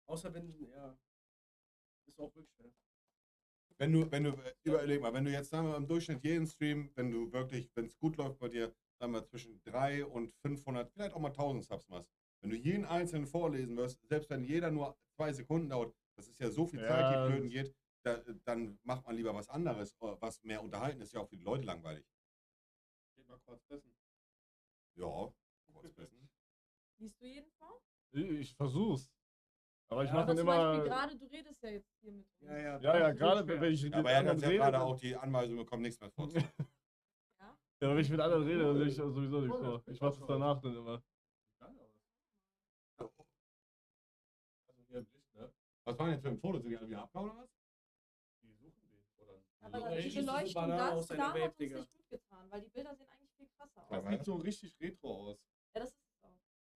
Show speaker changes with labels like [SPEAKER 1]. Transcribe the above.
[SPEAKER 1] Außer wenn, ja, ist auch wirklich schwer.
[SPEAKER 2] Überleg mal, wenn du jetzt, sagen wir mal, im Durchschnitt jeden Stream, wenn es gut läuft bei dir, sagen wir zwischen 300 und 500, vielleicht auch mal 1000 Subs machst. Wenn du jeden einzelnen vorlesen wirst, selbst wenn jeder nur 2 Sekunden dauert, das ist ja so viel Zeit, die
[SPEAKER 3] Ja,
[SPEAKER 2] flöten geht, dann macht man lieber was anderes, was mehr unterhalten ist, ja auch für die Leute langweilig.
[SPEAKER 1] Geht mal kurz wissen.
[SPEAKER 2] Ja, kurz wissen.
[SPEAKER 4] Liest du jeden vor?
[SPEAKER 3] ich versuch's. Aber ich
[SPEAKER 1] Ja,
[SPEAKER 3] mache
[SPEAKER 4] Aber
[SPEAKER 3] dann
[SPEAKER 4] zum Beispiel
[SPEAKER 3] immer.
[SPEAKER 4] gerade, du redest ja jetzt hier mit uns.
[SPEAKER 3] Ja, gerade wenn ich mit
[SPEAKER 2] Aber er hat
[SPEAKER 3] anderen
[SPEAKER 2] ja
[SPEAKER 3] rede.
[SPEAKER 2] gerade auch die Anweisung bekommen, nichts mehr vorzunehmen.
[SPEAKER 4] Ja?
[SPEAKER 3] Ja, wenn ich mit anderen rede, dann lese ich sowieso nicht vor. Ich mache es danach dann immer.
[SPEAKER 1] Also hier im Licht, ne?
[SPEAKER 2] Was waren jetzt für ein Foto? Sind die alle wieder abgehauen oder was?
[SPEAKER 1] Die suchen den, oder?
[SPEAKER 4] Aber
[SPEAKER 1] Ja,
[SPEAKER 4] die
[SPEAKER 1] ich schieße so
[SPEAKER 4] Beleuchtung,
[SPEAKER 1] Bananen
[SPEAKER 4] das
[SPEAKER 1] aus
[SPEAKER 4] da
[SPEAKER 1] seiner
[SPEAKER 4] hat
[SPEAKER 1] Vape,
[SPEAKER 4] uns
[SPEAKER 1] Digga.
[SPEAKER 4] nicht gut getan, weil die Bilder sehen eigentlich viel krasser aus.
[SPEAKER 1] Das sieht so richtig retro aus.
[SPEAKER 4] Ja, das ist